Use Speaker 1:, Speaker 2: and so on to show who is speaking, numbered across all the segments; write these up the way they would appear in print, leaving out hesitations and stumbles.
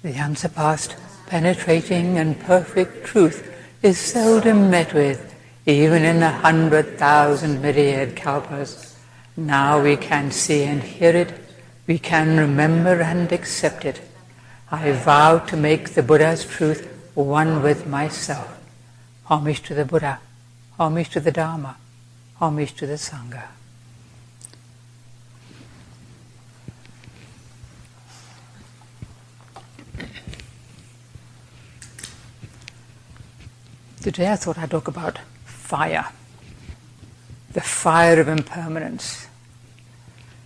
Speaker 1: The unsurpassed, penetrating and perfect truth is seldom met with, even in 100,000 myriad kalpas. Now we can see and hear it, we can remember and accept it. I vow to make the Buddha's truth one with myself. Homage to the Buddha, homage to the Dharma, homage to the Sangha. Today I thought I'd talk about fire, the fire of impermanence,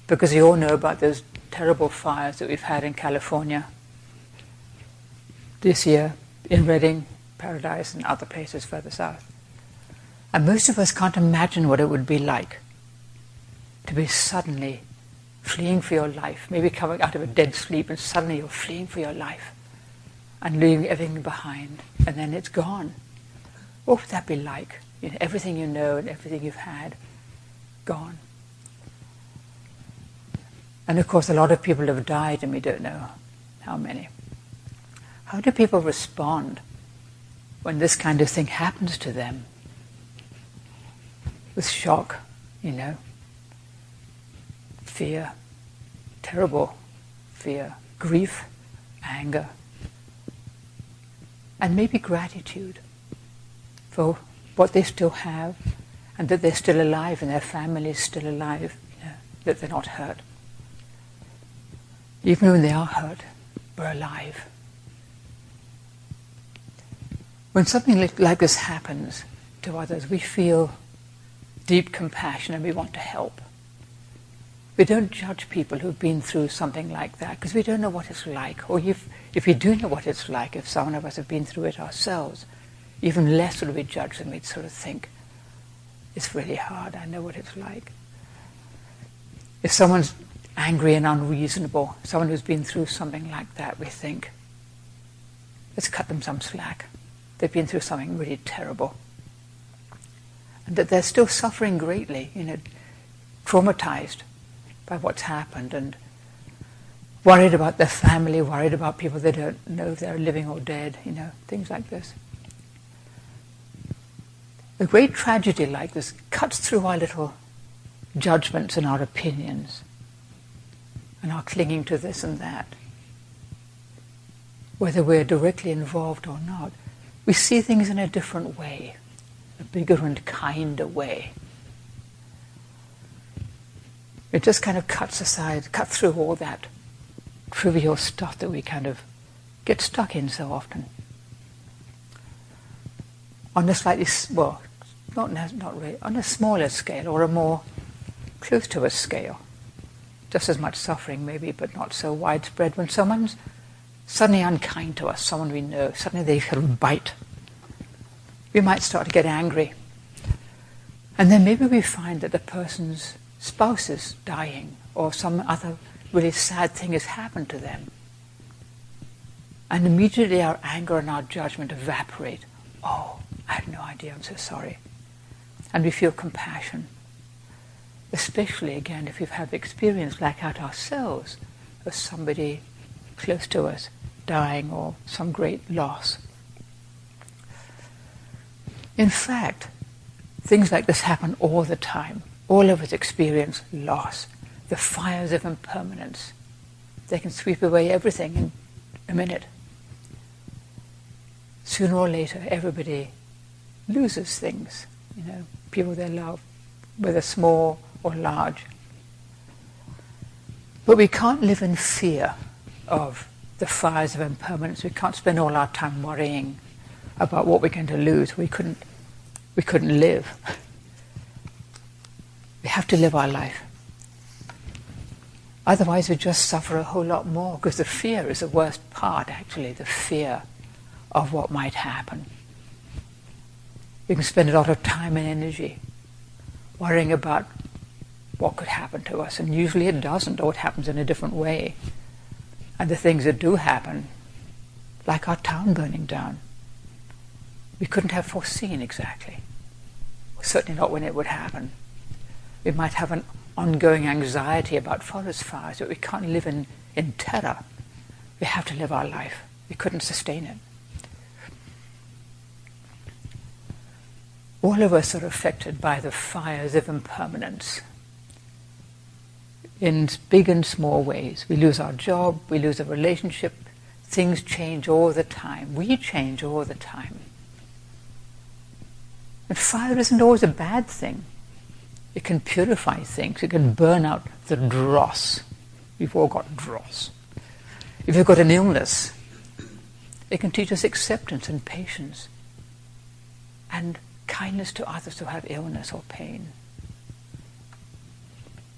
Speaker 1: because you all know about those terrible fires that we've had in California this year, in Redding, Paradise, and other places further south. And most of us can't imagine what it would be like to be suddenly fleeing for your life, maybe coming out of a dead sleep and suddenly you're fleeing for your life and leaving everything behind, and then it's gone. What would that be like? You know, everything you know and everything you've had, gone. And of course a lot of people have died and we don't know how many. How do people respond when this kind of thing happens to them? With shock, you know, fear, terrible fear, grief, anger, and maybe gratitude for what they still have, and that they're still alive and their family is still alive, you know, that they're not hurt. Even when they are hurt, we're alive. When something like this happens to others, we feel deep compassion and we want to help. We don't judge people who've been through something like that because we don't know what it's like. Or if we do know what it's like, if some of us have been through it ourselves, even less would we judge them. We'd sort of think, it's really hard, I know what it's like. If someone's angry and unreasonable, someone who's been through something like that, we think, let's cut them some slack. They've been through something really terrible. And that they're still suffering greatly, you know, traumatized by what's happened and worried about their family, worried about people they don't know if they're living or dead, you know, things like this. A great tragedy like this cuts through our little judgments and our opinions and our clinging to this and that. Whether we're directly involved or not, we see things in a different way, a bigger and kinder way. It just kind of cuts through all that trivial stuff that we kind of get stuck in so often. On a slightly, well, not really, on a smaller scale or a more close to a scale, just as much suffering maybe, but not so widespread. When someone's suddenly unkind to us, someone we know, suddenly they sort of bite, we might start to get angry. And then maybe we find that the person's spouse is dying or some other really sad thing has happened to them. And immediately our anger and our judgment evaporate. Oh, I had no idea, I'm so sorry. And we feel compassion. Especially, again, if we've had experience like that ourselves of somebody close to us dying or some great loss. In fact, things like this happen all the time. All of us experience loss, the fires of impermanence. They can sweep away everything in a minute. Sooner or later, everybody loses things, you know, people they love, whether small or large. But we can't live in fear of the fires of impermanence. We can't spend all our time worrying about what we're going to lose. We couldn't live. We have to live our life. Otherwise we just suffer a whole lot more, because the fear is the worst part, actually, the fear of what might happen. We can spend a lot of time and energy worrying about what could happen to us, and usually it doesn't, or it happens in a different way. And the things that do happen, like our town burning down, we couldn't have foreseen exactly. Certainly not when it would happen. We might have an ongoing anxiety about forest fires, but we can't live in terror. We have to live our life. We couldn't sustain it. All of us are affected by the fires of impermanence in big and small ways. We lose our job, we lose a relationship, things change all the time. We change all the time. And fire isn't always a bad thing. It can purify things, it can burn out the dross. We've all got dross. If you've got an illness, it can teach us acceptance and patience and kindness to others who have illness or pain.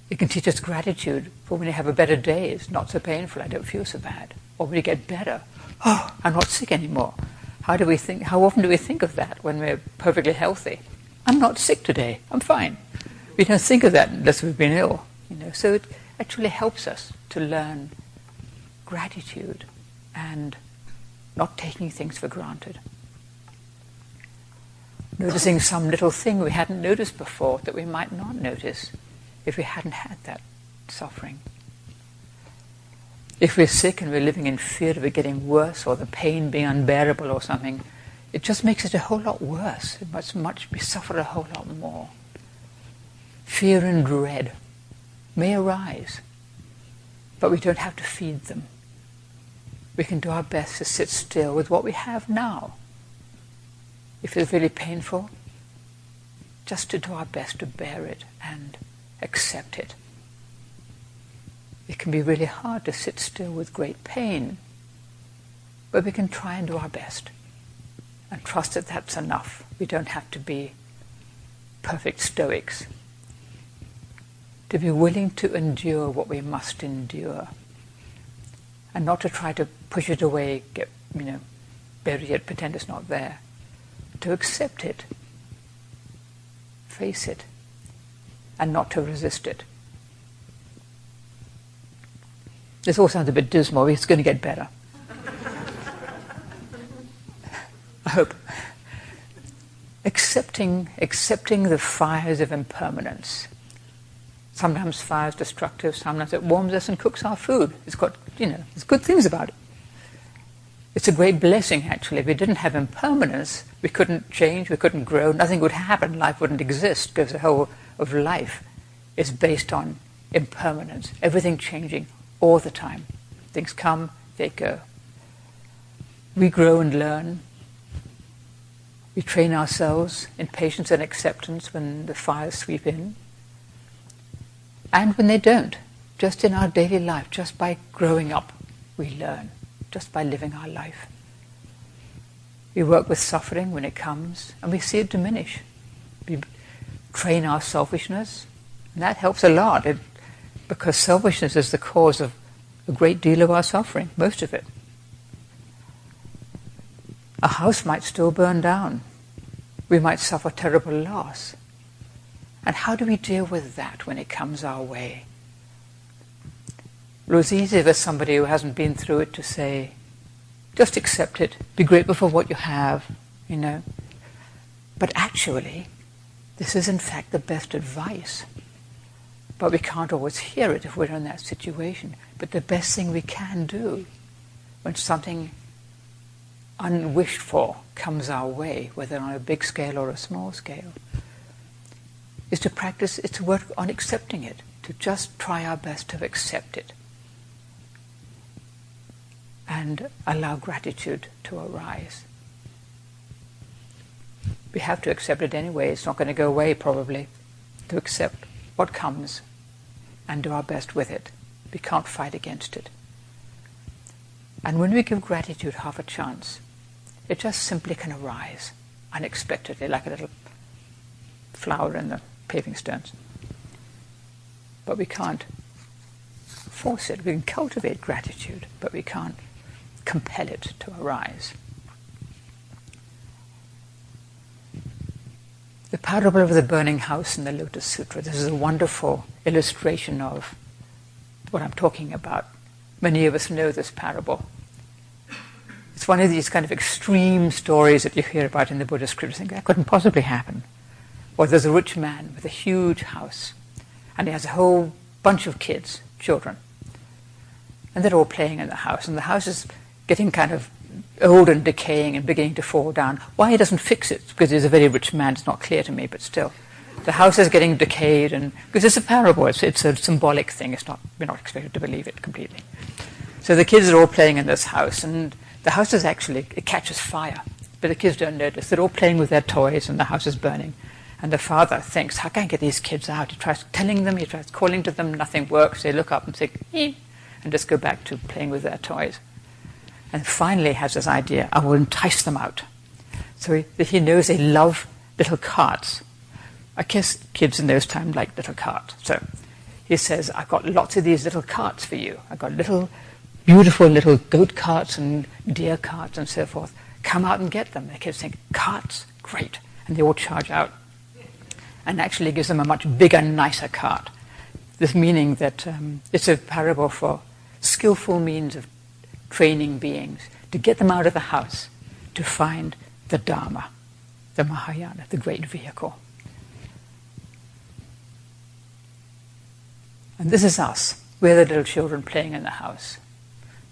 Speaker 1: It can teach us gratitude for when you have a better day. It's not so painful, I don't feel so bad. Or when you get better, oh, I'm not sick anymore. How often do we think of that when we're perfectly healthy? I'm not sick today, I'm fine. We don't think of that unless we've been ill. So it actually helps us to learn gratitude and not taking things for granted. Noticing some little thing we hadn't noticed before that we might not notice if we hadn't had that suffering. If we're sick and we're living in fear of it getting worse or the pain being unbearable or something, it just makes it a whole lot worse. We suffer a whole lot more. Fear and dread may arise, but we don't have to feed them. We can do our best to sit still with what we have now. If it's really painful, just to do our best to bear it and accept it. It can be really hard to sit still with great pain, but we can try and do our best and trust that that's enough. We don't have to be perfect stoics. To be willing to endure what we must endure and not to try to push it away, bury it, pretend it's not there. To accept it, face it, and not to resist it. This all sounds a bit dismal. It's going to get better. I hope. Accepting the fires of impermanence. Sometimes fire is destructive, sometimes it warms us and cooks our food. It's got, there's good things about it. It's a great blessing, actually. If we didn't have impermanence, we couldn't change, we couldn't grow, nothing would happen, life wouldn't exist, because the whole of life is based on impermanence, everything changing all the time. Things come, they go. We grow and learn. We train ourselves in patience and acceptance when the fires sweep in. And when they don't, just in our daily life, just by growing up, we learn, just by living our life. We work with suffering when it comes, and we see it diminish. We train our selfishness, and that helps a lot, because selfishness is the cause of a great deal of our suffering, most of it. A house might still burn down. We might suffer terrible loss. And how do we deal with that when it comes our way? It was easy for somebody who hasn't been through it to say, just accept it, be grateful for what you have, But actually, this is in fact the best advice. But we can't always hear it if we're in that situation. But the best thing we can do when something unwished for comes our way, whether on a big scale or a small scale, is to practice, it's to work on accepting it, to just try our best to accept it and allow gratitude to arise. We have to accept it anyway, it's not going to go away probably, to accept what comes and do our best with it. We can't fight against it. And when we give gratitude half a chance, it just simply can arise unexpectedly, like a little flower in the paving stones. But we can't force it. We can cultivate gratitude, but we can't compel it to arise. The parable of the burning house in the Lotus Sutra, this is a wonderful illustration of what I'm talking about. Many of us know this parable. It's one of these kind of extreme stories that you hear about in the Buddhist scriptures. You think, that couldn't possibly happen. Or there's a rich man with a huge house, and he has a whole bunch of kids, children. And they're all playing in the house, and the house is getting kind of old and decaying and beginning to fall down. Why he doesn't fix it, because he's a very rich man, it's not clear to me, but still. The house is getting decayed, and because it's a parable, it's a symbolic thing. We're not expected to believe it completely. So the kids are all playing in this house, and the house is actually, it catches fire, but the kids don't notice. They're all playing with their toys, and the house is burning. And the father thinks, how can I get these kids out? He tries telling them, he tries calling to them, nothing works. They look up and say, "Eh," and just go back to playing with their toys. And finally has this idea, I will entice them out. So he knows they love little carts. I guess kids in those times like little carts. So he says, I've got lots of these little carts for you. I've got beautiful little goat carts and deer carts and so forth. Come out and get them. The kids think, carts? Great. And they all charge out. And actually gives them a much bigger, nicer cart. This meaning that it's a parable for skillful means of training beings, to get them out of the house, to find the Dharma, the Mahayana, the great vehicle. And this is us. We're the little children playing in the house.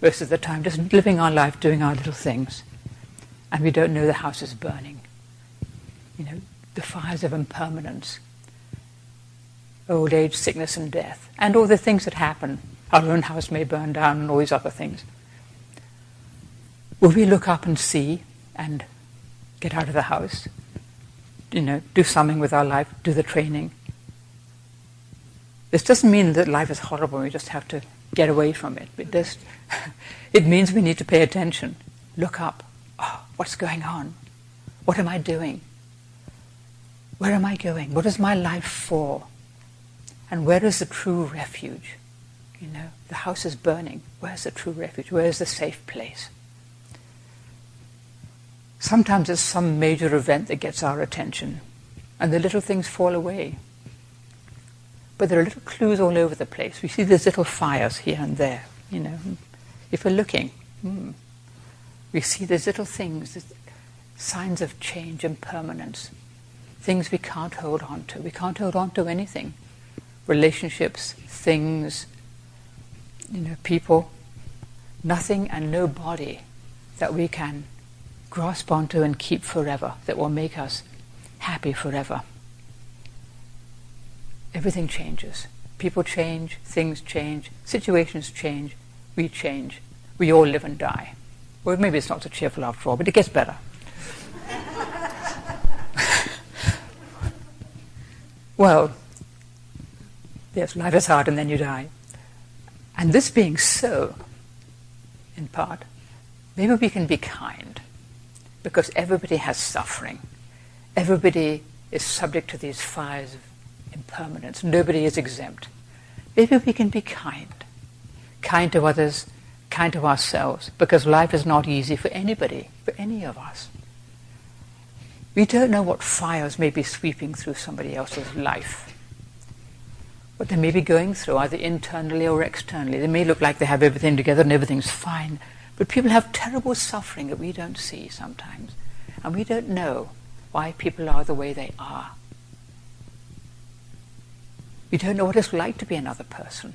Speaker 1: Most of the time, just living our life, doing our little things. And we don't know the house is burning. The fires of impermanence, old age, sickness, and death, and all the things that happen. Our own house may burn down and all these other things. Will we look up and see and get out of the house? Do something with our life, do the training. This doesn't mean that life is horrible and we just have to get away from it. It means we need to pay attention. Look up. Oh, what's going on? What am I doing? Where am I going? What is my life for? And where is the true refuge? The house is burning. Where's the true refuge? Where's the safe place? Sometimes it's some major event that gets our attention, and the little things fall away. But there are little clues all over the place. We see these little fires here and there, If we're looking, we see these little things, these signs of change, impermanence, things we can't hold on to. We can't hold on to anything. Relationships, things, people, nothing and nobody that we can grasp onto and keep forever, that will make us happy forever. Everything changes. People change, things change, situations change, we change. We all live and die. Well, maybe it's not so cheerful after all, but it gets better. Well, yes, life is hard and then you die. And this being so, in part, maybe we can be kind, because everybody has suffering. Everybody is subject to these fires of impermanence. Nobody is exempt. Maybe we can be kind to others, kind to ourselves, because life is not easy for anybody, for any of us. We don't know what fires may be sweeping through somebody else's life, what they may be going through, either internally or externally. They may look like they have everything together and everything's fine, but people have terrible suffering that we don't see sometimes, and we don't know why people are the way they are. We don't know what it's like to be another person.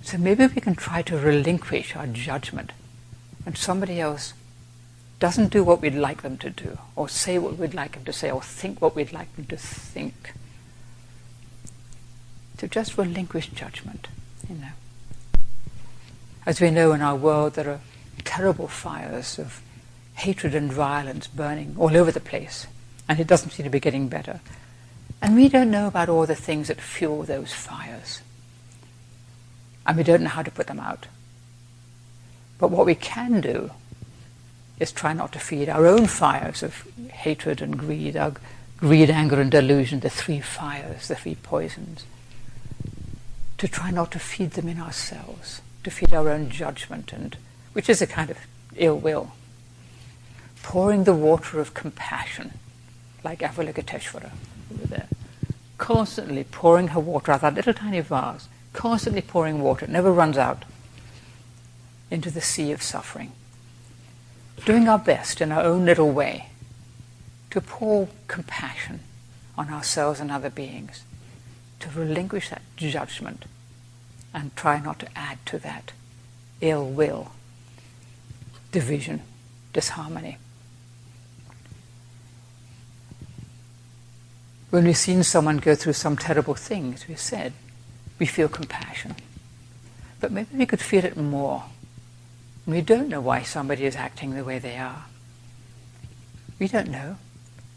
Speaker 1: So maybe we can try to relinquish our judgment when somebody else doesn't do what we'd like them to do, or say what we'd like them to say, or think what we'd like them to think. To just relinquish judgment, As we know, in our world there are terrible fires of hatred and violence burning all over the place, and it doesn't seem to be getting better. And we don't know about all the things that fuel those fires. And we don't know how to put them out. But what we can do is try not to feed our own fires of hatred and greed, our greed, anger, and delusion, the three fires, the three poisons. To try not to feed them in ourselves, to feed our own judgment, which is a kind of ill will. Pouring the water of compassion, like Avalokiteshvara over there, constantly pouring her water out of that little tiny vase, constantly pouring water, it never runs out, into the sea of suffering. Doing our best in our own little way to pour compassion on ourselves and other beings, to relinquish that judgment and try not to add to that ill will, division, disharmony. When we've seen someone go through some terrible thing, as we said, we feel compassion. But maybe we could feel it more. We don't know why somebody is acting the way they are. We don't know.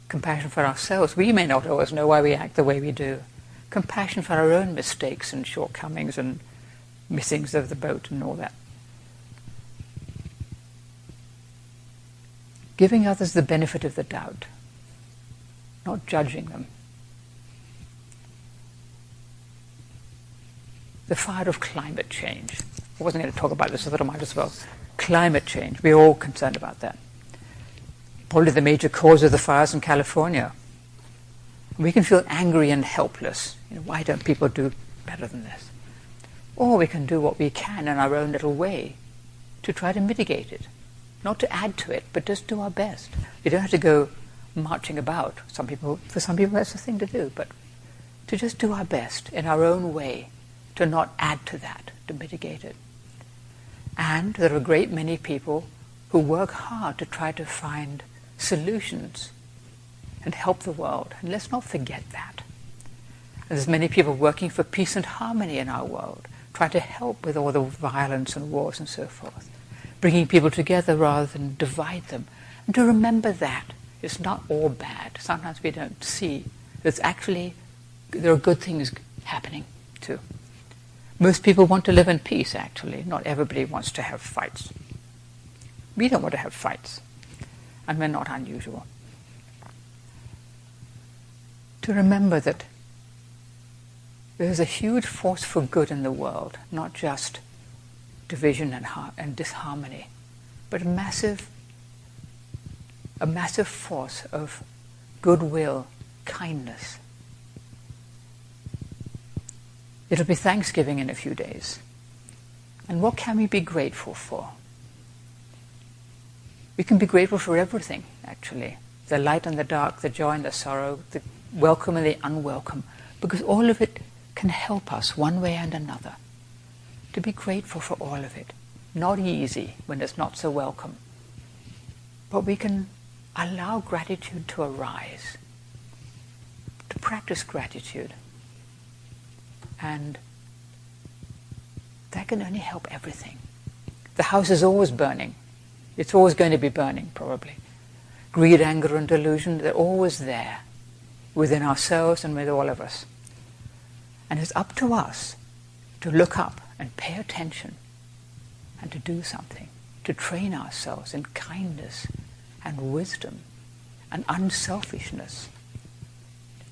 Speaker 1: Compassion for ourselves. We may not always know why we act the way we do. Compassion for our own mistakes and shortcomings and missings of the boat and all that. Giving others the benefit of the doubt, not judging them. The fire of climate change. I wasn't going to talk about this, I thought I might as well. Climate change, we're all concerned about that. Probably the major cause of the fires in California. We can feel angry and helpless. Why don't people do better than this? Or we can do what we can in our own little way to try to mitigate it. Not to add to it, but just do our best. You don't have to go marching about. For some people that's the thing to do, but to just do our best in our own way to not add to that, to mitigate it. And there are a great many people who work hard to try to find solutions and help the world. And let's not forget that. And there's many people working for peace and harmony in our world, trying to help with all the violence and wars and so forth, bringing people together rather than divide them. And to remember that it's not all bad. Sometimes we don't see that actually there are good things happening too. Most people want to live in peace, actually. Not everybody wants to have fights. We don't want to have fights, and we're not unusual. To remember that there's a huge force for good in the world, not just division and disharmony, but a massive force of goodwill, kindness. It'll be Thanksgiving in a few days. And what can we be grateful for? We can be grateful for everything, actually. The light and the dark, the joy and the sorrow, the welcome and the unwelcome, because all of it can help us one way and another. To be grateful for all of it. Not easy when it's not so welcome. But we can allow gratitude to arise. To practice gratitude. And that can only help everything. The house is always burning. It's always going to be burning, probably. Greed, anger, and delusion, they're always there, within ourselves and with all of us. And it's up to us to look up and pay attention and to do something, to train ourselves in kindness and wisdom and unselfishness,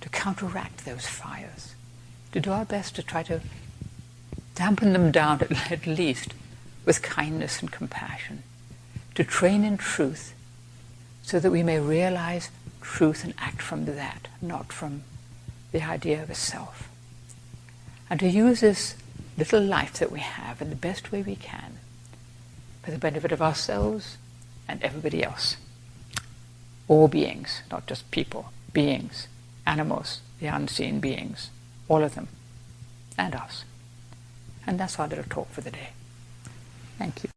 Speaker 1: to counteract those fires. To do our best to try to dampen them down at least with kindness and compassion. To train in truth so that we may realize truth and act from that, not from the idea of a self. And to use this little life that we have in the best way we can for the benefit of ourselves and everybody else. All beings, not just people, beings, animals, the unseen beings. All of them, and us. And that's our little talk for the day. Thank you.